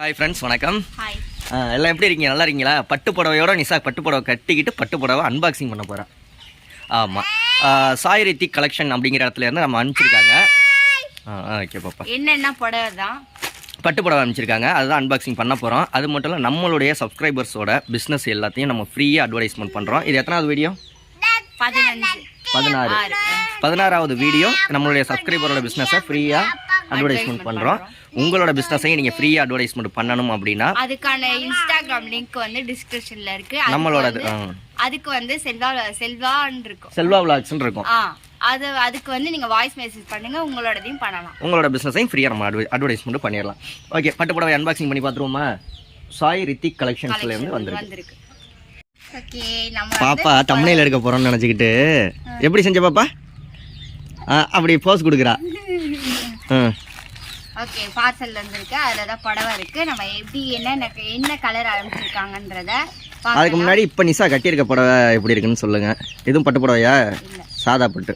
Hi friends, வணக்கம். Hi. எல்லாம் எப்படி இருக்கீங்க? நல்லா இருக்கீங்களா? பட்டு புடவையோட நிஷா பட்டு புடவை கட்டிக்கிட்டு பட்டு புடவை அன்பாக்சிங் பண்ண போகிறேன். ஆமாம், சாய் ரித்திக் கலெக்ஷன் அப்படிங்கிற இடத்துல இருந்து நம்ம அனுப்பிச்சிருக்காங்க. ஓகே பாப்பா, என்னென்ன புடவை தான் பட்டு புடவை அனுப்பிச்சிருக்காங்க, அதுதான் அன்பாக்சிங் பண்ண போகிறோம். அது மட்டும் இல்லை, நம்மளுடைய சப்ஸ்கிரைபர்ஸோட பிஸ்னஸ் எல்லாத்தையும் நம்ம ஃப்ரீயாக அட்வர்டைஸ்மெண்ட் பண்ணுறோம். இது எத்தனாவது வீடியோ? 16வது வீடியோ. நம்மளுடைய சப்ஸ்கிரைபரோட பிஸ்னஸை ஃப்ரீயாக அட்வர்டைஸ்மெண்ட் பண்ணுறோம். உங்களோட பிஸ்னஸையும் நீங்கள் ஃப்ரீயாக அட்வர்டைஸ்மெண்ட் பண்ணணும் அப்படின்னா அதுக்கான இன்ஸ்டாகிராம் லிங்க் வந்து டிஸ்கிரிப்ஷனில் இருக்குது. நம்மளோட அதுக்கு வந்து செல்வான்னு இருக்கும், செல்வா விளாக்ஸ்ன்னு இருக்கும். அதுக்கு வந்து நீங்கள் வாய்ஸ் மெசேஜ் பண்ணுங்க, உங்களோடதையும் பண்ணலாம். உங்களோட பிஸ்னஸையும் ஃப்ரீயாக நம்ம அட்வர்டைஸ்மெண்ட் பண்ணிடலாம். ஓகே, பட்டு புடவை அன்பாக்சிங் பண்ணி பார்த்துருவோமா? சாய் ரித்திக் கலெக்ஷன்ஸ்லேருந்து வந்திருக்கு. ஓகே, பாப்பா தம்ப்நெயில் எடுக்க போகிறோம்னு நினச்சிக்கிட்டு எப்படி செஞ்ச பாப்பா? அப்படி போஸ் கொடுக்குறா. ஓகே, பார்சல் வந்திருக்கு. அதில் தான் புடவை இருக்குது. நம்ம எப்படி என்ன கலர் ஆரம்பிச்சிருக்காங்கன்றத அதுக்கு முன்னாடி இப்போ நிஷா கட்டியிருக்க புடவை எப்படி இருக்குன்னு சொல்லுங்கள். இதுவும் பட்டு புடவையா? சாதா பட்டு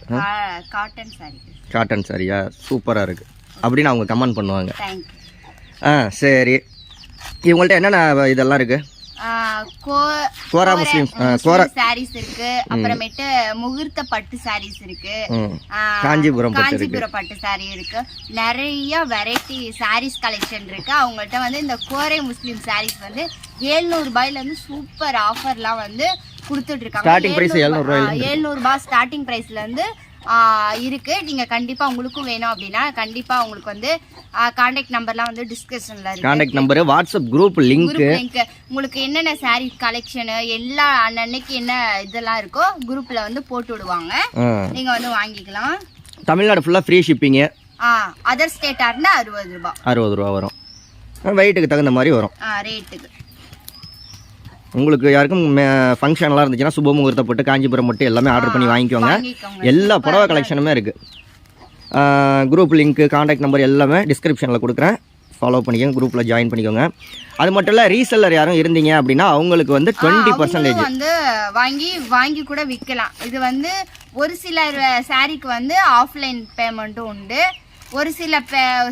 காட்டன் சாரி. காட்டன் சாரியா? சூப்பராக இருக்குது அப்படின்னு அவங்க கமெண்ட் பண்ணுவாங்க. தேங்க்யூ. சரி, இவங்கள்ட்ட என்னென்ன இதெல்லாம் இருக்குது? கோரா முஸ்லிம் சாரீஸ் இருக்கு, அப்புறமேட்டு முகூர்த்த பட்டு சாரீஸ் இருக்கு, காஞ்சிபுரம் பட்டு சாரி இருக்கு. நிறைய வெரைட்டி சாரீஸ் கலெக்ஷன் இருக்கு. அவங்கள்ட்ட வந்து இந்த கோரை முஸ்லிம் சாரீஸ் வந்து 700 ரூபாயில இருந்து சூப்பர் ஆஃபர்லாம் வந்து கொடுத்துட்டு இருக்காங்க. ஸ்டார்டிங் பிரைஸ் 700 ரூபாய் ஸ்டார்டிங் பிரைஸ்ல இருந்து இருக்கு. நீங்க கண்டிப்பா உங்களுக்கும் வேணும் அப்படின்னா கண்டிப்பா உங்களுக்கு வந்து கான்டாக்ட் நம்பர்லாம் வந்து டிஸ்கிரிப்ஷன்ல இருக்கு. Contact number, WhatsApp group link, உங்களுக்கு என்னென்ன சாரி கலெக்ஷன் எல்லாம் அன்னைக்கு என்ன இதெல்லாம் இருக்கோ குரூப்ல வந்து போட்டு விடுவாங்க. நீங்க வந்து வாங்கிக்கலாம். தமிழ்நாடு ஃபுல்லா ஃப்ரீ ஷிப்பிங். அதர் ஸ்டேட்டா இருந்தா 60 ரூபா வரும். வெயிட்டுக்கு தகுந்த மாதிரி வரும் ரேட்டுக்கு. உங்களுக்கு யாருக்கும் ஃபங்க்ஷன்லாம் இருந்துச்சுன்னா சுப முகூர்த்த போட்டு காஞ்சிபுரம் மட்டும் எல்லாமே ஆர்டர் பண்ணி வாங்கிக்கோங்க. எல்லா புடவை கலெக்ஷனுமே இருக்குது. குரூப் லிங்க்கு, கான்டாக்ட் நம்பர் எல்லாமே டிஸ்கிரிப்ஷனில் கொடுக்குறேன். ஃபாலோ பண்ணிக்கோங்க, குரூப்பில் ஜாயின் பண்ணிக்கோங்க. அது மட்டும் இல்லை, ரீசெல்லர் யாரும் இருந்தீங்க அப்படின்னா அவங்களுக்கு வந்து 20% வந்து வாங்கி கூட விற்கலாம். இது வந்து ஒரு சில சாரீக்கு வந்து ஆஃப்லைன் பேமெண்ட்டும் உண்டு, ஒரு சில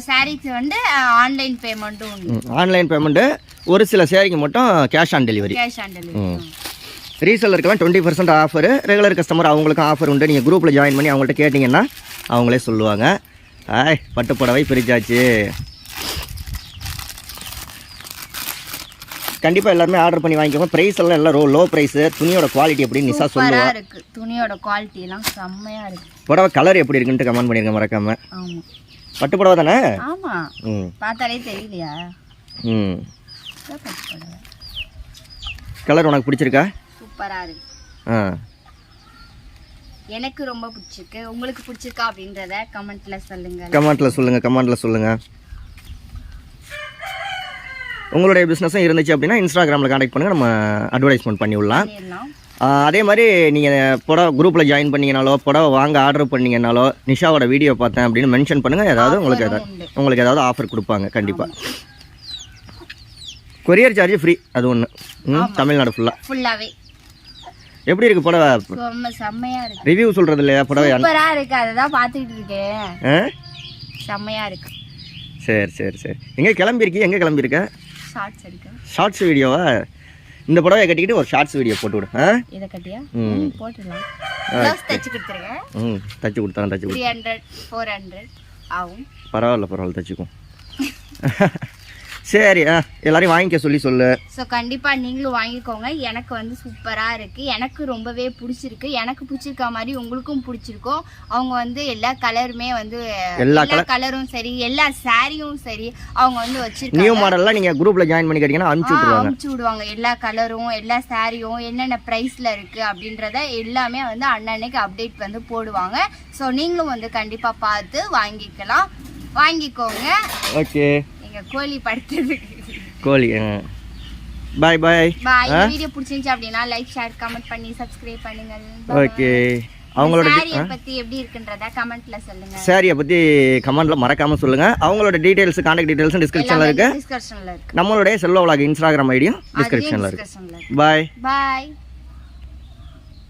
சாரீக்கு வந்து ஆன்லைன் பேமெண்ட்டும் உண்டு. ஆன்லைன் பேமெண்ட்டு ஒரு சில சாரிக்கு மட்டும் கேஷ் ஆன் டெலிவரி. ரீசெல்லருக்கெல்லாம் 20% ஆஃபர். ரெகுலர் கஸ்டமர் அவங்களுக்கும் ஆஃபர் உண்டு. நீங்கள் குரூப்பில் ஜாயின் பண்ணி அவங்கள்ட்ட கேட்டிங்கன்னா அவங்களே சொல்லுவாங்க. பட்டு புடவை பிரிச்சாச்சு. கண்டிப்பாக எல்லாருமே ஆர்டர் பண்ணி வாங்கிக்கோங்க. ப்ரைஸ் எல்லாம் லோ ப்ரைஸு. துணியோட குவாலிட்டி எப்படின்னு நிஷா சொல்லுவாங்க. துணியோட குவாலிட்டி எல்லாம் செம்மையா இருக்கு. புடவை கலர் எப்படி இருக்குன்ட்டு கமெண்ட் பண்ணிருங்க மறக்காம. பட்டு புடவை தானே? ஆமா, பார்த்தாலே தெரியலையா? கலர் உனக்கு பிடிச்சிருக்கா? சூப்பரா இருக்கு. எனக்கு ரொம்ப பிடிச்சிருக்கு. உங்களுக்கு பிடிச்சிருக்கா அப்படின்றத கமெண்ட்ல சொல்லுங்க. உங்களுடைய பிஸ்னஸும் இருந்துச்சு அப்படின்னா இன்ஸ்டாகிராமில் கான்டாக்ட் பண்ணுங்கள், நம்ம அட்வர்டைஸ்மெண்ட் பண்ணி விடலாம். அதே மாதிரி நீங்கள் புடவை குரூப்பில் ஜாயின் பண்ணிங்கனாலோ புடவை வாங்க ஆர்டர் பண்ணிங்கனாலோ நிஷாவோட வீடியோ பார்த்தேன் அப்படின்னு மென்ஷன் பண்ணுங்கள். உங்களுக்கு ஏதாவது ஆஃபர் கொடுப்பாங்க கண்டிப்பாக. கொரியர் சார்ஜ் ஃப்ரீ, அது ஒன்று. தமிழ்நாடு ஃபுல்லாகவே. எப்படி இருக்கு புடவை? செம்மையா இருக்கு. ரிவ்யூ சொல்றது இல்லையா? புடவை சூப்பரா இருக்கு, அததான் பார்த்துட்டு இருக்கேன். செம்மையா இருக்கு. சரி. எங்கே கிளம்பியிருக்க? ஷார்ட்ஸ் எடுக்க. ஷார்ட்ஸ் வீடியோவா? இந்த புடவை கட்டிக்கிட்டு ஒரு ஷார்ட்ஸ் வீடியோ போட்டு விடு. இதை கட்டியா? போட்டுடலாம். ப்ளவுஸ் தச்சு கொடுத்துருங்க. தச்சு கொடுத்தா 300 400 ஆகும். பரவாயில்ல தச்சுக்கும். சரி, எல்லாரையும் வாங்கிக்க சொல்லு. ஸோ கண்டிப்பாக நீங்களும் வாங்கிக்கோங்க. எனக்கு வந்து சூப்பராக இருக்குது. எனக்கு ரொம்பவே பிடிச்சிருக்கு. எனக்கு பிடிச்சிருக்க மாதிரி உங்களுக்கும் பிடிச்சிருக்கும். அவங்க வந்து எல்லா கலருமே வந்து எல்லா கலரும் சரி, எல்லா சாரியும் சரி அவங்க வந்து வச்சிருக்காங்க. நியூ மாடல்லாம் நீங்கள் குரூப்பில் ஜாயின் பண்ணி கேட்டீங்கன்னா அனுப்பிச்சு விடுவாங்க. எல்லா கலரும் எல்லா சாரியும் என்னென்ன ப்ரைஸில் இருக்குது அப்படின்றத எல்லாமே வந்து அன்னன்னைக்கு அப்டேட் வந்து போடுவாங்க. ஸோ நீங்களும் வந்து கண்டிப்பாக பார்த்து வாங்கிக்கோங்க. ஓகே, கோழி படுத்துது. கோழி. பாய். இந்த வீடியோ பிடிச்சிருந்துச்சு அப்படின்னா லைக், ஷேர், கமெண்ட் பண்ணி சப்ஸ்கிரைப் பண்ணுங்க. ஓகே, அவங்களோட சாரியை பத்தி எப்படி இருக்குன்றத கமெண்ட்ல சொல்லுங்க. சாரியை பத்தி கமெண்ட்ல மறக்காம சொல்லுங்க. அவங்களோட டீடைல்ஸ், கான்டாக்ட் டீடைல்ஸ் டிஸ்கிரிப்ஷன்ல இருக்கு. நம்மளுடைய செல்வா விளாக் இன்ஸ்டாகிராம் ஐடியும் டிஸ்கிரிப்ஷன்ல இருக்கு. பாய்.